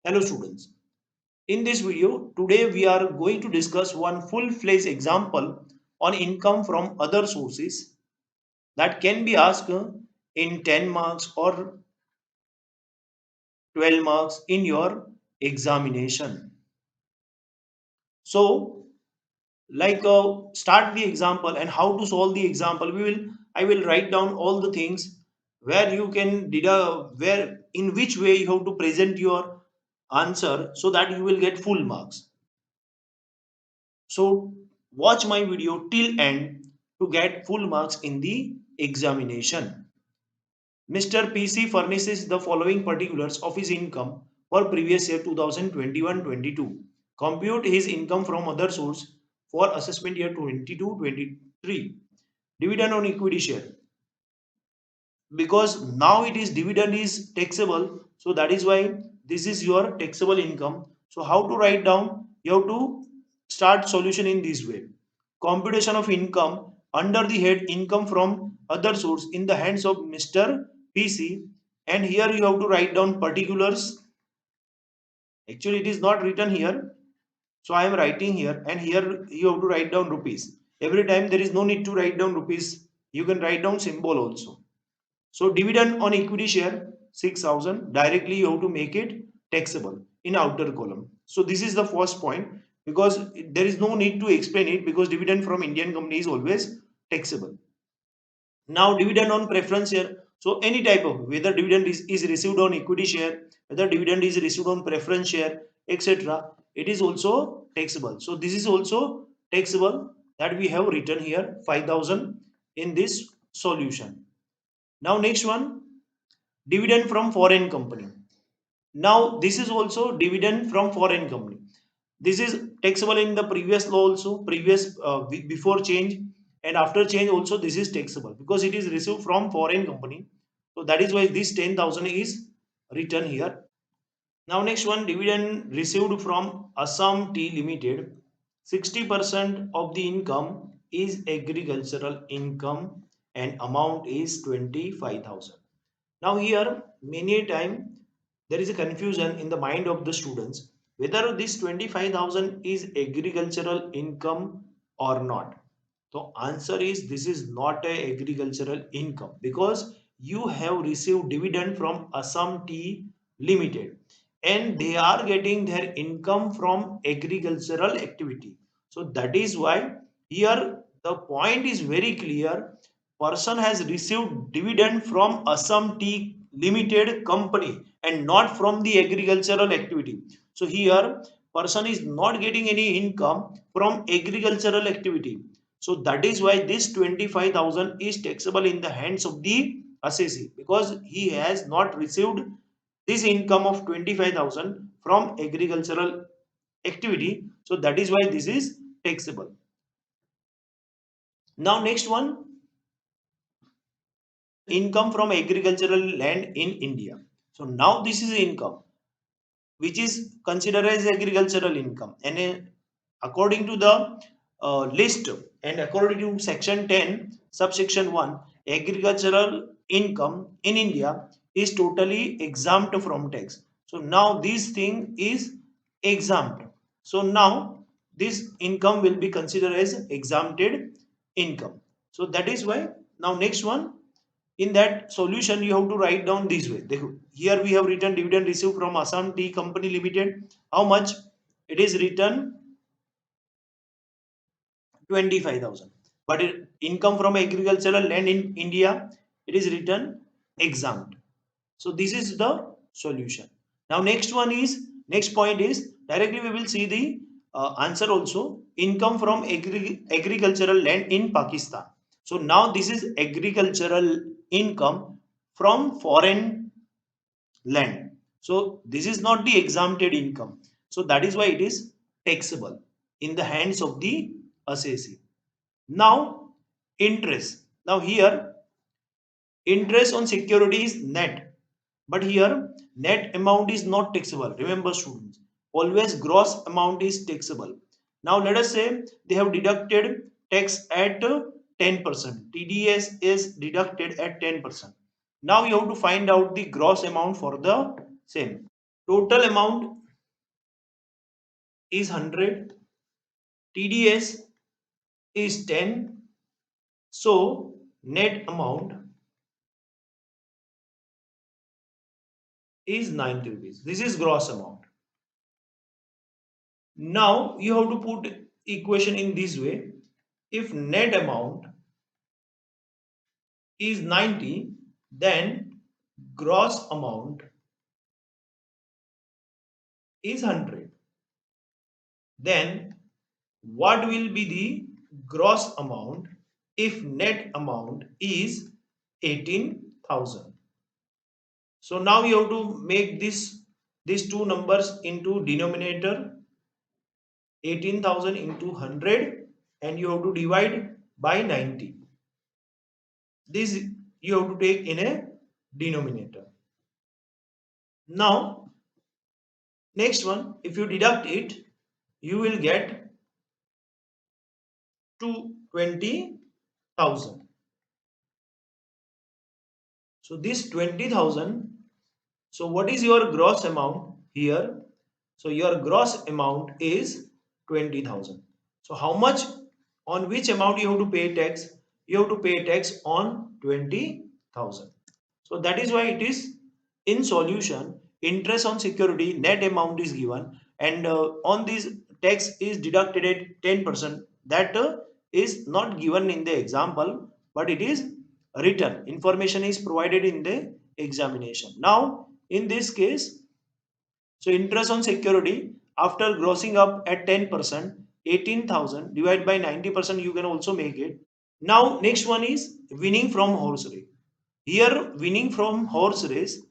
Hello students. In this video, today we are going to discuss one full-fledged example on income from other sources that can be asked in 10 marks or 12 marks in your examination. So, start the example and how to solve the example. I will write down all the things where you can deduct where in which way you have to present your answer so that you will get full marks. So watch my video till end to get full marks in the examination. Mr. PC furnishes the following particulars of his income for previous year 2021-22. Compute his income from other source for assessment year 22-23. Dividend on equity share. Because now it is dividend is taxable, so that is why this is your taxable income. So how to write down? You have to start solution in this way. Computation of income under the head income from other source in the hands of Mr. PC, and here you have to write down particulars. Actually it is not written here, so I am writing here, and here you have to write down rupees. Every time there is no need to write down rupees, you can write down symbol also. So dividend on equity share 6,000, directly you have to make it taxable in outer column. So this is the first point, because there is no need to explain it, because dividend from Indian company is always taxable. Now dividend on preference share. So any type of, whether dividend is received on equity share, whether dividend is received on preference share, etc. It is also taxable. So this is also taxable, that we have written here 5,000 in this solution. Now next one, dividend from foreign company. Now this is also dividend from foreign company. This is taxable in the previous law also, previous before change, and after change also this is taxable because it is received from foreign company. So that is why this 10,000 is written here. Now next one, dividend received from Assam Tea Limited. 60% of the income is agricultural income and amount is 25,000. Now here many a time there is a confusion in the mind of the students whether this 25,000 is agricultural income or not. The answer is this is not a agricultural income, because you have received dividend from Assam Tea Limited and they are getting their income from agricultural activity. So that is why here the point is very clear. Person has received dividend from Assam Tea Limited company and not from the agricultural activity. So here person is not getting any income from agricultural activity. So that is why this 25,000 is taxable in the hands of the assessee, because he has not received this income of 25,000 from agricultural activity. So that is why this is taxable. Now next one, income from agricultural land in India. So now this is income which is considered as agricultural income, and according to the list and according to section 10 subsection 1, agricultural income in India is totally exempt from tax. So now this thing is exempt. So now this income will be considered as exempted income. So that is why now next one, in that solution you have to write down this way. Here we have written dividend received from Assam Tea Company Limited. How much? It is written 25,000. But income from agricultural land in India, it is written exempt. So this is the solution. Now next point is directly we will see the answer also. Income from agricultural land in Pakistan. So now this is agricultural income from foreign land. So this is not the exempted income. So that is why it is taxable in the hands of the assessee. Now interest. Now here interest on security is net, but here net amount is not taxable. Remember students, always gross amount is taxable. Now let us say they have deducted tax at 10%. TDS is deducted at 10%. Now you have to find out the gross amount for the same. Total amount is 100. TDS is 10. So net amount is 90 rupees. This is gross amount. Now you have to put equation in this way. If net amount is 90, then gross amount is 100. Then what will be the gross amount if net amount is 18,000? So now you have to make these two numbers into denominator, 18,000 into 100, and you have to divide by 90. This you have to take in a denominator. Now next one, if you deduct it, you will get to 20,000. So this 20,000. So what is your gross amount here? So your gross amount is 20,000. So how much, on which amount you have to pay tax? You have to pay tax on 20,000. So that is why it is in solution, interest on security net amount is given, and on this tax is deducted at 10%. That is not given in the example, but it is written. Information is provided in the examination. Now in this case, so interest on security after grossing up at 10%, 18,000 divided by 90%, you can also make it. Now next one is winning from horse race. Here winning from horse race,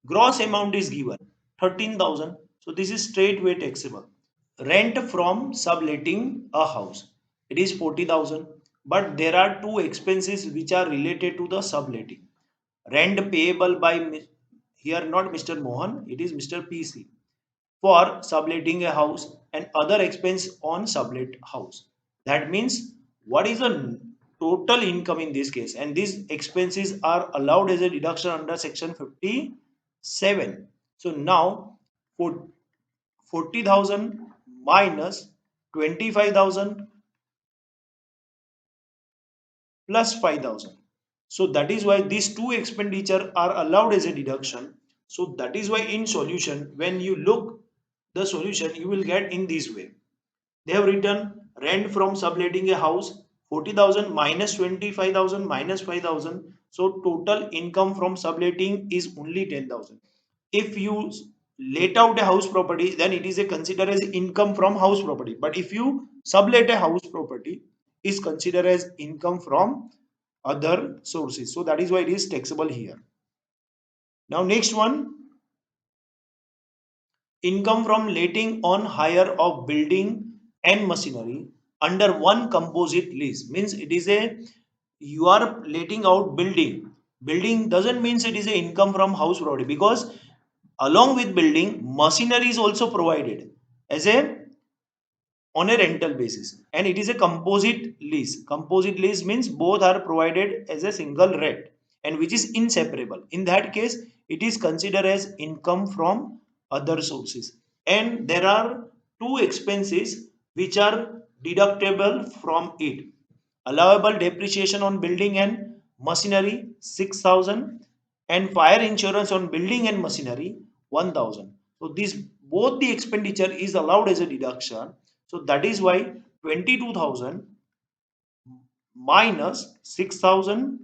gross amount is given 13,000. So this is straightway taxable. Rent from subletting a house, it is 40,000. But there are two expenses which are related to the subletting. Rent payable by here not Mr. Mohan, it is Mr. PC, for subletting a house, and other expense on sublet house. That means what is the total income in this case, and these expenses are allowed as a deduction under section 57. So now for 40,000 minus 25,000 plus 5,000. So that is why these two expenditure are allowed as a deduction. So that is why in solution, when you look the solution, you will get in this way. They have written rent from subletting a house 40,000 minus 25,000 minus 5,000. So total income from subletting is only 10,000. If you let out a house property, then it is a considered as income from house property. But if you sublet a house property, is considered as income from other sources. So that is why it is taxable here. Now next one, income from letting on hire of building and machinery under one composite lease, means it is a, you are letting out building doesn't means it is a income from house property, because along with building machinery is also provided as a on a rental basis, and it is a composite lease means both are provided as a single rate, and which is inseparable. In that case, it is considered as income from other sources. And there are two expenses which are deductible from it: allowable depreciation on building and machinery 6,000, and fire insurance on building and machinery 1,000. So this both the expenditure is allowed as a deduction. So that is why 22,000 minus 6,000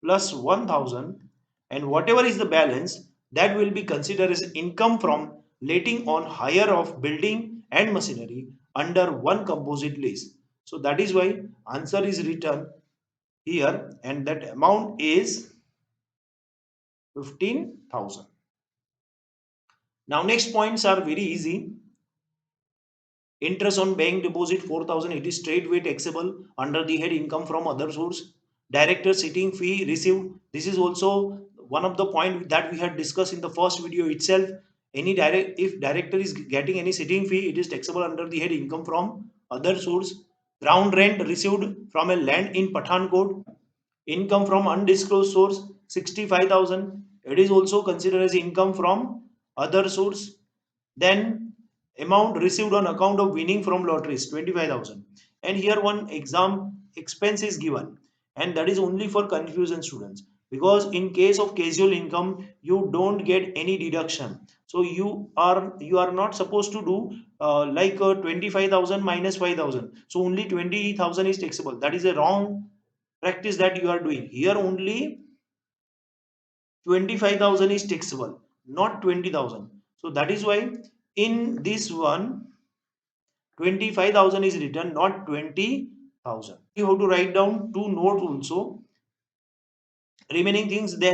plus 1,000, and whatever is the balance, that will be considered as income from letting on hire of building and machinery under one composite lease. So that is why answer is written here, and that amount is 15,000. Now next points are very easy. Interest on bank deposit 4,000, it is straightway taxable under the head income from other source. Director sitting fee received, this is also one of the point that we had discussed in the first video itself. Any direct, if director is getting any sitting fee, it is taxable under the head income from other source. Ground rent received from a land in Pathankot, income from undisclosed source 65,000, it is also considered as income from other source. Then amount received on account of winning from lotteries 25,000. And here one exam expense is given, and that is only for confusion students, because in case of casual income you don't get any deduction. So you are not supposed to do 25,000 minus 5,000. So only 20,000 is taxable. That is a wrong practice that you are doing. Here only 25,000 is taxable, not 20,000. So that is why in this one 25,000 is written, not 20,000. You have to write down two notes also. Remaining things they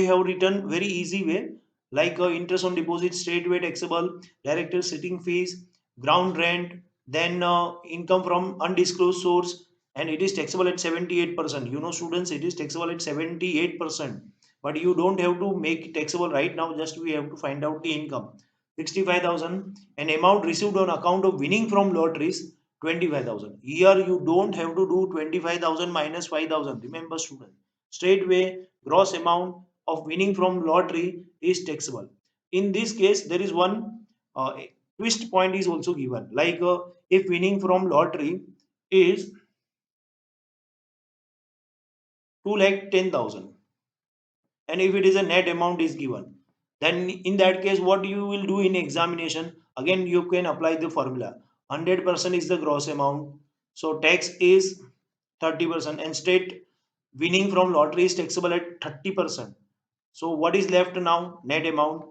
have written very easy way, like interest on deposit straight way taxable, director sitting fees, ground rent, then income from undisclosed source, and it is taxable at 78%. You know students, it is taxable at 78%, but you don't have to make it taxable right now, just we have to find out the income. 65,000, an amount received on account of winning from lotteries 25,000. Here you don't have to do 25,000 minus 5,000. Remember student, straightway gross amount of winning from lottery is taxable. In this case there is one twist point is also given, like if winning from lottery is 2,10,000, and if it is a net amount is given, then in that case what you will do in examination, again you can apply the formula. 100% is the gross amount, so tax is 30%, and state winning from lottery is taxable at 30%. So what is left now? Net amount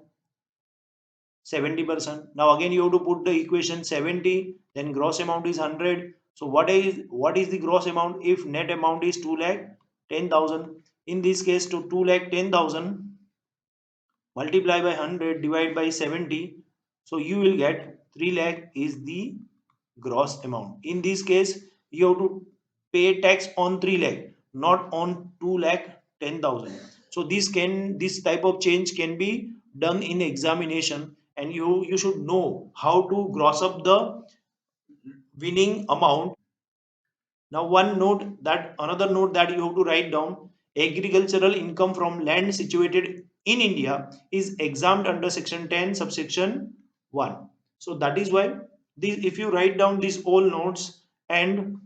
70%. Now again you have to put the equation 70, then gross amount is 100. So what is the gross amount if net amount is 2 lakh 10,000? In this case, to 2 lakh 10,000 multiply by 100 divide by 70, so you will get 3 lakh is the gross amount. In this case you have to pay tax on 3 lakh, not on 2 lakh 10,000. So this type of change can be done in examination, and you should know how to gross up the winning amount. Now another note that you have to write down: agricultural income from land situated in India is exempt under section 10 subsection 1. So that is why this, if you write down these all notes and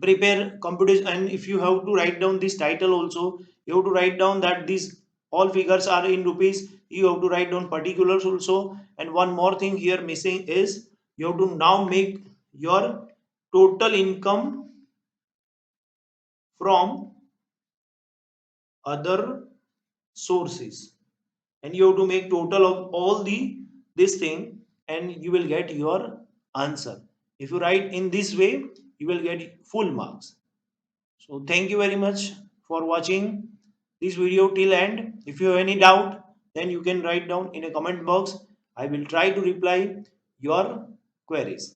prepare computation, and if you have to write down this title also, you have to write down that these all figures are in rupees. You have to write down particulars also. And one more thing here missing is, you have to now make your total income from other sources, and you have to make total of all the this thing, and you will get your answer. If you write in this way, you will get full marks. So thank you very much for watching this video till end. If you have any doubt, then you can write down in a comment box. I will try to reply your queries.